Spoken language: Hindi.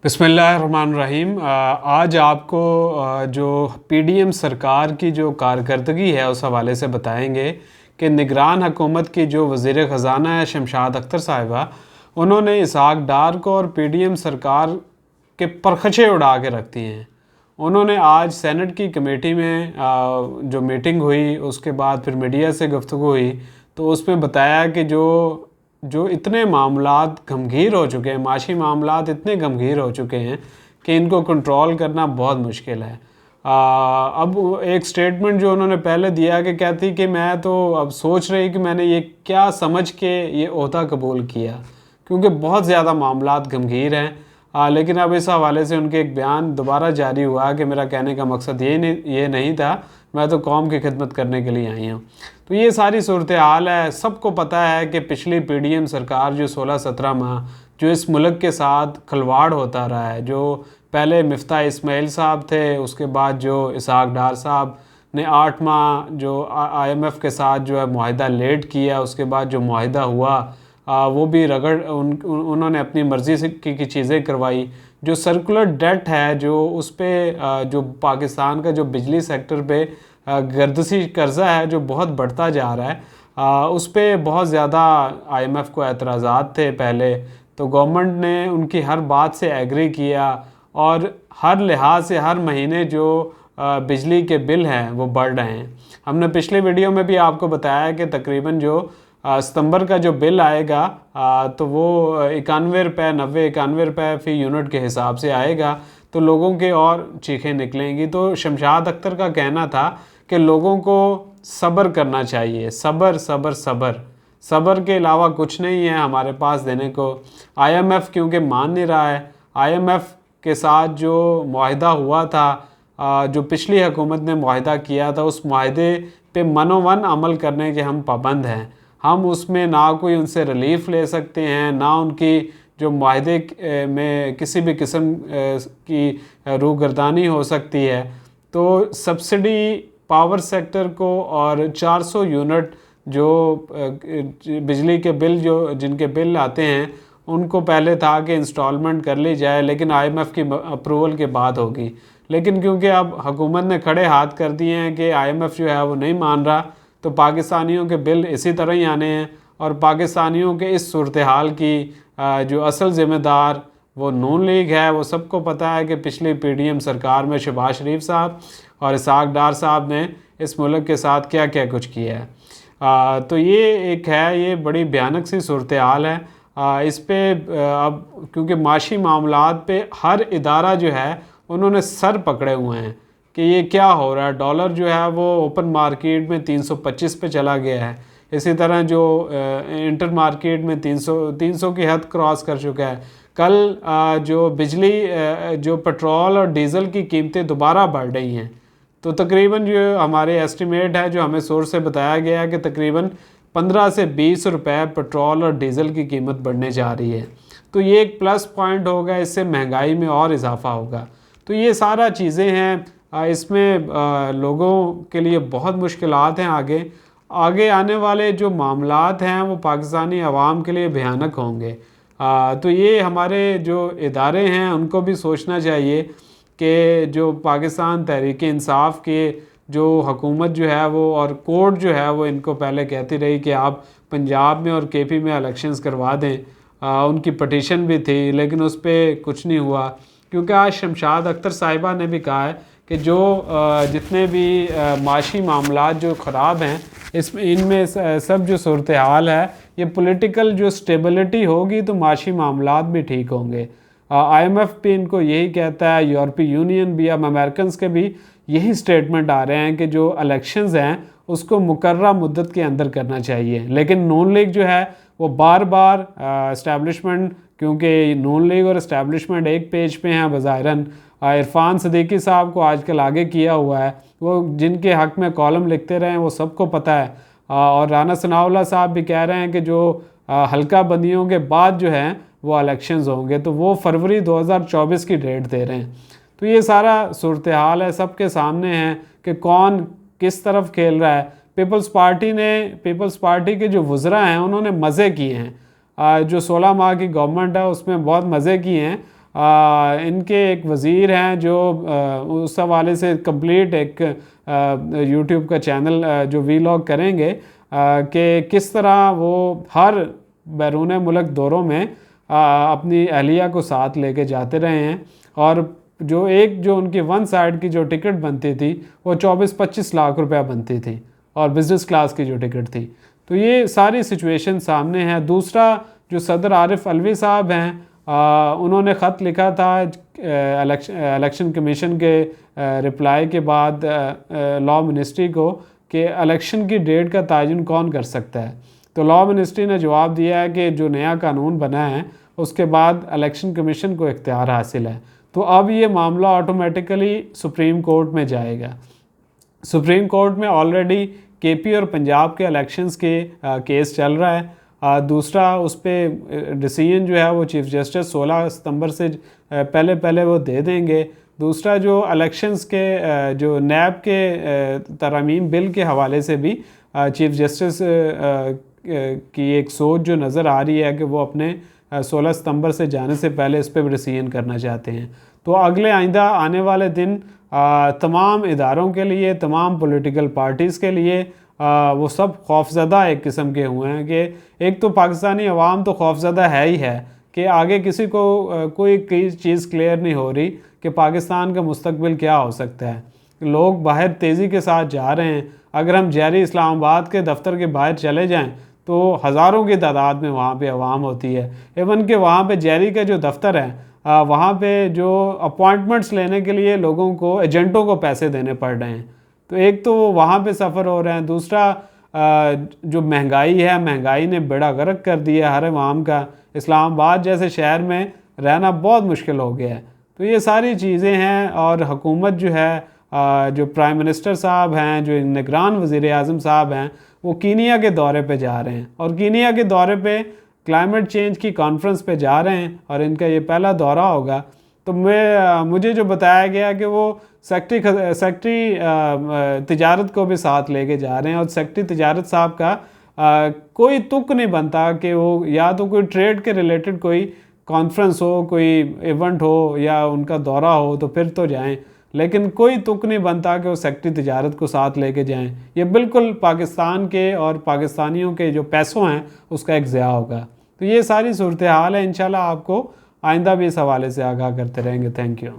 बिस्मिल्लाहिर्रहमानिर्रहीम। आज आपको जो पीडीएम सरकार की जो कारकर्दगी है उस हवाले से बताएंगे कि निगरान हुकूमत की जो वज़ीर ख़ज़ाना है शमशाद अख्तर साहिबा, उन्होंने इसहाक डार को और पीडीएम सरकार के परखचे उड़ा के रख दिए हैं। उन्होंने आज सेनेट की कमेटी में जो मीटिंग हुई उसके बाद फिर मीडिया से गुफ्तगू हुई तो उसमें बताया कि जो इतने मामलात गंभीर हो चुके हैं, माशी मामलात इतने गंभीर हो चुके हैं कि इनको कंट्रोल करना बहुत मुश्किल है। अब एक स्टेटमेंट जो उन्होंने पहले दिया कि कहती कि मैं तो अब सोच रही कि मैंने ये क्या समझ के ये ओहदा कबूल किया, क्योंकि बहुत ज़्यादा मामलात गंभीर हैं। लेकिन अब इस हवाले से उनके एक बयान दोबारा जारी हुआ कि मेरा कहने का मकसद ये नहीं था, मैं तो कौम की खिदमत करने के लिए आई हूँ। तो ये सारी सूरत हाल है। सबको पता है कि पिछली पीडीएम सरकार जो 16-17 माह जो इस मुल्क के साथ खलवाड़ होता रहा है, जो पहले मिफ्ता इस्माइल साहब थे, उसके बाद जो इसहाक डार साहब ने 8 माह जो IMF के साथ जो है मुआहिदा लेट किया, उसके बाद जो मुआहिदा हुआ वो भी उन्होंने अपनी मर्ज़ी से की चीज़ें करवाई। जो सर्कुलर डेट है जो उस पर जो पाकिस्तान का जो बिजली सेक्टर पे गर्दशी कर्ज़ा है जो बहुत बढ़ता जा रहा है, उस पर बहुत ज़्यादा IMF को एतराज़ात थे पहले। तो गवर्नमेंट ने उनकी हर बात से एग्री किया और हर लिहाज से हर महीने जो बिजली के बिल हैं वो बढ़ रहे हैं। हमने पिछले वीडियो में भी आपको बताया कि तकरीबन जो सितंबर का जो बिल आएगा तो वो 91 रुपये 91 रुपये फ़ी यूनिट के हिसाब से आएगा, तो लोगों के और चीखें निकलेंगी। तो शमशाद अख्तर का कहना था कि लोगों को सब्र करना चाहिए, सब्र सब्र सब्र सब्र के अलावा कुछ नहीं है हमारे पास देने को। IMF क्योंकि मान नहीं रहा है, IMF के साथ जो मुआहिदा हुआ था, जो पिछली हुकूमत ने मुआहिदा किया था, उस मुआहिदे पे मनोवन अमल करने के हम पाबंद हैं। हम उसमें ना कोई उनसे रिलीफ ले सकते हैं, ना उनकी जो मुआहिदे में किसी भी किस्म की रूगर्दानी हो सकती है। तो सब्सिडी पावर सेक्टर को और 400 यूनिट जो बिजली के बिल जो जिनके बिल आते हैं उनको पहले था कि इंस्टॉलमेंट कर ली जाए, लेकिन IMF की अप्रूवल के बाद होगी। लेकिन क्योंकि अब हुकूमत ने खड़े हाथ कर दिए हैं कि IMF जो है वो नहीं मान रहा, तो पाकिस्तानियों के बिल इसी तरह ही आने हैं। और पाकिस्तानियों के इस सूरत हाल की जो असल ज़िम्मेदार वो नून लीग है। वो सबको पता है कि पिछली पीडीएम सरकार में शहबाज शरीफ साहब और इसहाक डार साहब ने इस मुल्क के साथ क्या क्या कुछ किया है। तो ये एक है, ये बड़ी भयानक सी सूरत हाल है। इस पे अब क्योंकि माशी मामलात पे हर इदारा जो है उन्होंने सर पकड़े हुए हैं कि ये क्या हो रहा है। डॉलर जो है वो ओपन मार्केट में 325 पे चला गया है, इसी तरह जो इंटर मार्केट में 300 की हद क्रॉस कर चुका है। कल जो बिजली जो पेट्रोल और डीज़ल की कीमतें दोबारा बढ़ रही हैं, तो तकरीबन जो हमारे एस्टिमेट है जो हमें सोर्स से बताया गया है कि तकरीबन 15 से 20 रुपए पेट्रोल और डीज़ल की कीमत बढ़ने जा रही है। तो ये एक प्लस पॉइंट होगा, इससे महंगाई में और इजाफा होगा। तो ये सारा चीज़ें हैं, इसमें लोगों के लिए बहुत मुश्किलात हैं। आगे आने वाले जो मामलात हैं वो पाकिस्तानी अवाम के लिए भयानक होंगे। तो ये हमारे जो इदारे हैं उनको भी सोचना चाहिए कि जो पाकिस्तान तहरीक इंसाफ के जो हुकूमत जो है वो और कोर्ट जो है वो इनको पहले कहती रही कि आप पंजाब में और KP में इलेक्शंस करवा दें। उनकी पटिशन भी थी लेकिन उस पर कुछ नहीं हुआ, क्योंकि आज शमशाद अख्तर साहिबा ने भी कहा है कि जो जितने भी माशी मामलात जो ख़राब हैं इनमें सब जो सूरत हाल है, ये पॉलिटिकल जो स्टेबिलिटी होगी तो माशी मामलात भी ठीक होंगे। IMF भी इनको यही कहता है, यूरोपीय यूनियन भी, अब अमेरिकन के भी यही स्टेटमेंट आ रहे हैं कि जो इलेक्शंस हैं उसको मुकर्रर मुद्दत के अंदर करना चाहिए। लेकिन नून लीग जो है वो बार बार इस्टेब्लिशमेंट, क्योंकि नून लीग और इस्टेब्लिशमेंट एक पेज पे हैं बज़ाहिरन, इरफान सदीकी साहब को आजकल आगे किया हुआ है, वो जिनके हक़ में कॉलम लिखते रहे हैं वो सबको पता है। और राना सनाउल्लाह साहब भी कह रहे हैं कि जो हल्का बंदियों के बाद जो है वो इलेक्शंस होंगे, तो वो फरवरी 2024 की डेट दे रहे हैं। तो ये सारा सूरत हाल है, सबके सामने है कि कौन किस तरफ खेल रहा है। पीपल्स पार्टी के जो वज़रा हैं उन्होंने मज़े किए हैं, जो 16 माह की गवर्नमेंट है उसमें बहुत मज़े किए हैं। इनके एक वज़ीर हैं जो उस हवाले से कंप्लीट एक यूट्यूब का चैनल जो वीलॉग करेंगे कि किस तरह वो हर बैरून मुल्क दौरों में अपनी अहलिया को साथ लेके जाते रहे हैं, और जो उनकी वन साइड की जो टिकट बनती थी वो 24-25 लाख रुपया बनती थी, और बिज़नेस क्लास की जो टिकट थी। तो ये सारी सिचुएशन सामने है। दूसरा, जो सदर आरिफ अलवी साहब हैं, उन्होंने ख़त लिखा था इलेक्शन कमीशन के रिप्लाई के बाद लॉ मिनिस्ट्री को कि इलेक्शन की डेट का तयन कौन कर सकता है। तो लॉ मिनिस्ट्री ने जवाब दिया है कि जो नया कानून बना है उसके बाद इलेक्शन कमीशन को इख्तियार हासिल है। तो अब ये मामला ऑटोमेटिकली सुप्रीम कोर्ट में जाएगा। सुप्रीम कोर्ट में ऑलरेडी केपी और पंजाब के इलेक्शंस के केस चल रहा है। दूसरा, उस पर डिसीजन जो है वो चीफ़ जस्टिस 16 सितंबर से पहले वो दे देंगे। दूसरा, जो इलेक्शंस के जो नैब के तरमीम बिल के हवाले से भी चीफ़ जस्टिस की एक सोच जो नज़र आ रही है कि वो अपने 16 सितंबर से जाने से पहले इस पर भी डिसीजन करना चाहते हैं। तो अगले आइंदा आने वाले दिन तमाम इदारों के लिए, तमाम पॉलिटिकल पार्टीज़ के लिए वो सब खौफज़दा एक किस्म के हुए हैं कि एक तो पाकिस्तानी अवाम तो खौफज़दा है ही है कि आगे किसी को कोई चीज़ क्लियर नहीं हो रही कि पाकिस्तान का मुस्तकबिल क्या हो सकता है। लोग बाहर तेज़ी के साथ जा रहे हैं। अगर हम जहरी इस्लामाबाद के दफ्तर के बाहर चले जाएं तो हज़ारों की तादाद में वहाँ पे अवाम होती है। इवन कि वहाँ पे जहरी का जो दफ्तर है वहाँ पे जो अपॉइंटमेंट्स लेने के लिए लोगों को, एजेंटों को पैसे देने पड़ रहे हैं। तो एक तो वो वहाँ पे सफ़र हो रहे हैं। दूसरा, जो महंगाई है, महंगाई ने बेड़ा गर्क कर दिया हर अवाम का। इस्लामाबाद जैसे शहर में रहना बहुत मुश्किल हो गया है। तो ये सारी चीज़ें हैं, और हुकूमत जो है, जो प्राइम मिनिस्टर साहब हैं, जो निगरान वज़ीर आज़म साहब हैं, वो कीनिया के दौरे पे जा रहे हैं, और कीनिया के दौरे पे क्लाइमेट चेंज की कॉन्फ्रेंस पे जा रहे हैं, और इनका ये पहला दौरा होगा। तो मुझे जो बताया गया कि वो सेक्रेटरी तिजारत को भी साथ लेके जा रहे हैं, और सेक्रेटरी तिजारत साहब का कोई तुक नहीं बनता कि वो या तो कोई ट्रेड के रिलेटेड कोई कॉन्फ्रेंस हो, कोई इवेंट हो, या उनका दौरा हो तो फिर तो जाएं, लेकिन कोई तुक नहीं बनता कि वो सेक्रेटरी तिजारत को साथ लेके जाएं। ये बिल्कुल पाकिस्तान के और पाकिस्तानियों के जो पैसों हैं उसका एक ज़िया होगा। तो ये सारी सूरत हाल है। इंशाल्लाह आपको आइंदा भी इस हवाले से आगाह करते रहेंगे। Thank you.